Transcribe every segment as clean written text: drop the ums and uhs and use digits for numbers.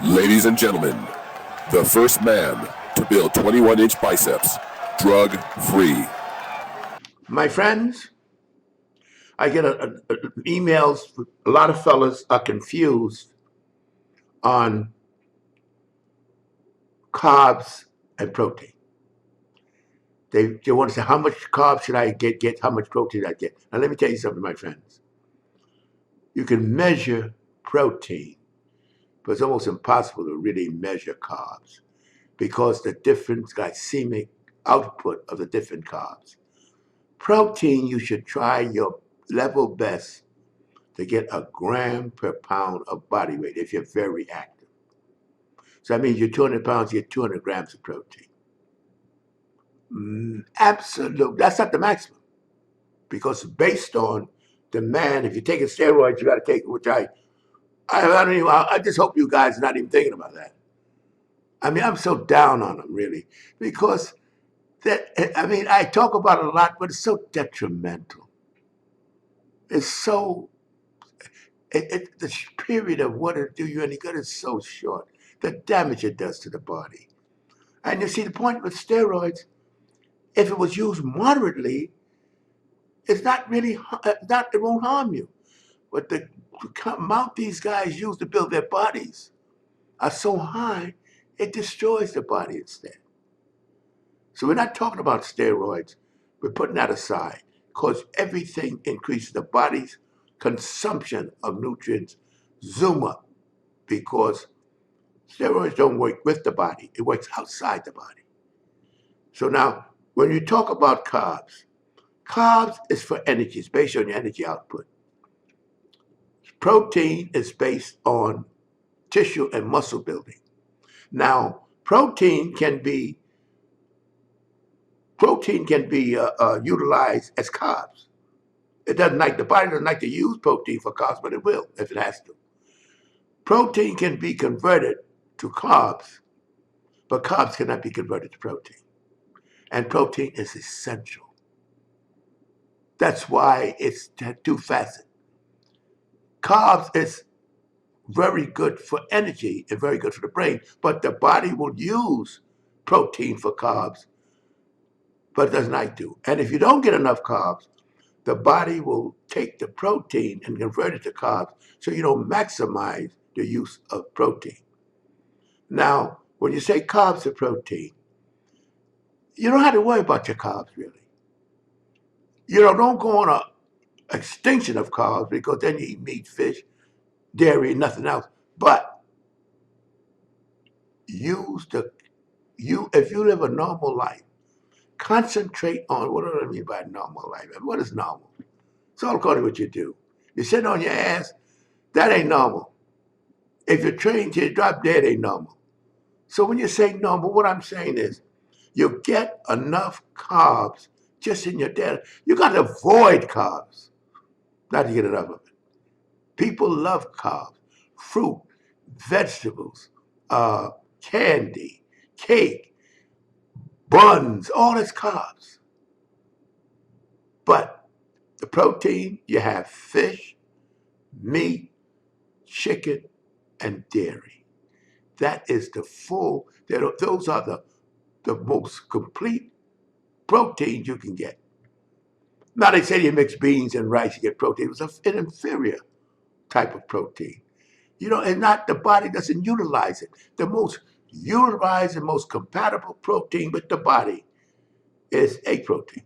Ladies and gentlemen, the first man to build 21-inch biceps, drug-free. My friends, I get emails. A lot of fellas are confused on carbs and protein. They want to say, how much carbs should I get, how much protein I get? Now, let me tell you something, my friends. You can measure protein, but it's almost impossible to really measure carbs because the different glycemic output of the different carbs. Protein, you should try your level best to get a gram per pound of body weight if you're very active. So that means you're 200 pounds, you get 200 grams of protein. Absolute. That's not the maximum because based on demand, if you're taking steroids, you got to take, which I don't even, I just hope you guys are not even thinking about that. I mean, I'm so down on them really because I talk about it a lot, but it's so detrimental. It's so, the period of what it do you any good is so short. The damage it does to the body. And you see, the point with steroids, if it was used moderately, it's not really, it won't harm you. But the amount these guys use to build their bodies are so high, it destroys the body instead. So we're not talking about steroids. We're putting that aside because everything increases the body's consumption of nutrients zoom up because steroids don't work with the body. It works outside the body. So now, when you talk about carbs, carbs is for energy. It's based on your energy output. Protein is based on tissue and muscle building. Now, protein can be utilized as carbs. It doesn't like the body doesn't like to use protein for carbs, but it will if it has to. Protein can be converted to carbs, but carbs cannot be converted to protein. And protein is essential. That's why it's two-faceted. Carbs is very good for energy and very good for the brain, but the body will use protein for carbs, but it doesn't like to. And if you don't get enough carbs, the body will take the protein and convert it to carbs so you don't maximize the use of protein. Now, when you say carbs to protein, you don't have to worry about your carbs really. Don't go on a extinction of carbs because then you eat meat, fish, dairy, nothing else. But if you live a normal life, concentrate on what do I mean by normal life? What is normal? It's all according to what you do. You're sitting on your ass, that ain't normal. If you're trained till you drop dead, ain't normal. So when you say normal, what I'm saying is you get enough carbs just in your diet. You got to avoid carbs, not to get enough of it. People love carbs, fruit, vegetables, candy, cake, buns, all that's carbs. But the protein, you have fish, meat, chicken, and dairy. That is those are the most complete protein you can get. Now they say you mix beans and rice, you get protein. It was an inferior type of protein. And not the body doesn't utilize it. The most utilized and most compatible protein with the body is egg protein.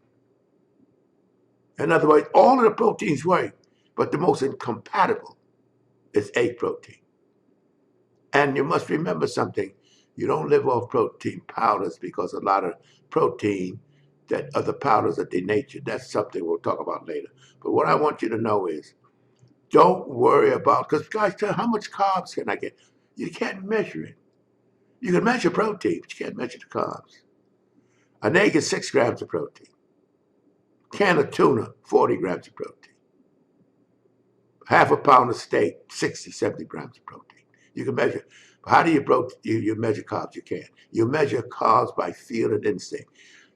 In other words, all of the proteins work, but the most incompatible is egg protein. And you must remember something. You don't live off protein powders because a lot of protein that other powders are denatured. That's something we'll talk about later. But what I want you to know is don't worry about, because guys tell how much carbs can I get? You can't measure it. You can measure protein, but you can't measure the carbs. An egg is 6 grams of protein. Can of tuna, 40 grams of protein. Half a pound of steak, 60, 70 grams of protein. You can measure. How do you measure carbs? You can't. You measure carbs by feel and instinct.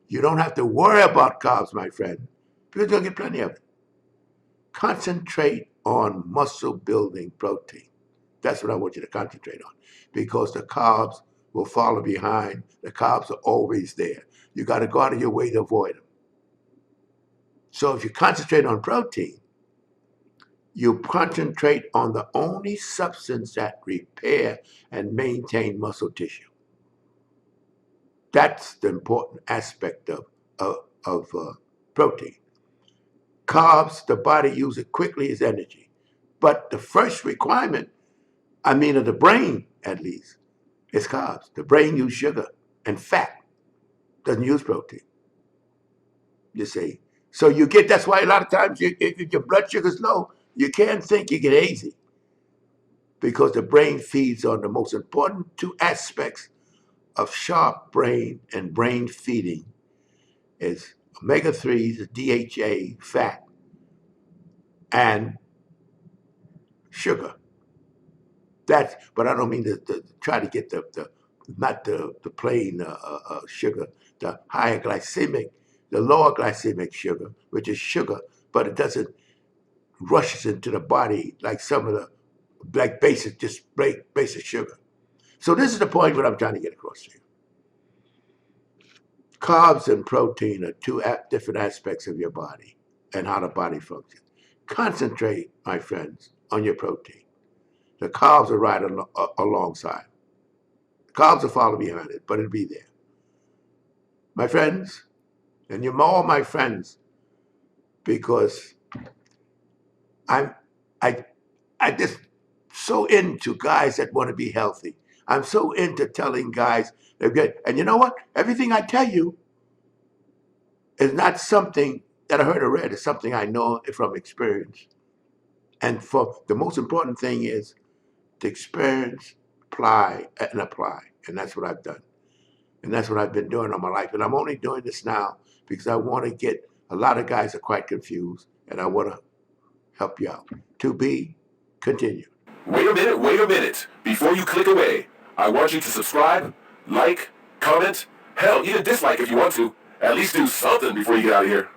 You don't have to worry about carbs, my friend, because you'll get plenty of it. Concentrate on muscle building protein. That's what I want you to concentrate on, because the carbs will follow behind. The carbs are always there. You got to go out of your way to avoid them. So if you concentrate on protein, you concentrate on the only substance that repair and maintain muscle tissue. That's the important aspect of protein. Carbs, the body uses quickly as energy. But the first requirement, of the brain at least, is carbs. The brain uses sugar and fat, doesn't use protein. You see. So that's why a lot of times if your blood sugar is low, you can't think, you get hazy. Because the brain feeds on the most important two aspects of sharp brain and brain feeding is omega-3s, DHA, fat, and sugar. But I don't mean to try to get not the plain sugar, the higher glycemic, the lower glycemic sugar, which is sugar, but it doesn't rushes into the body like some of the basic sugar. So this is the point what I'm trying to get across to you. Carbs and protein are two different aspects of your body and how the body functions. Concentrate, my friends, on your protein. The carbs are right alongside. The carbs will follow behind it, but it'll be there. My friends, and you're all my friends, because I just so into guys that want to be healthy. I'm so into telling guys they're good. And you know what? Everything I tell you is not something that I heard or read. It's something I know from experience. And for the most important thing is to experience, apply. And that's what I've done. And that's what I've been doing all my life. And I'm only doing this now because I want to get, a lot of guys are quite confused, and I want to help you out. To be continued. Wait a minute. Before you click away, I want you to subscribe, like, comment, hell, even dislike if you want to. At least do something before you get out of here.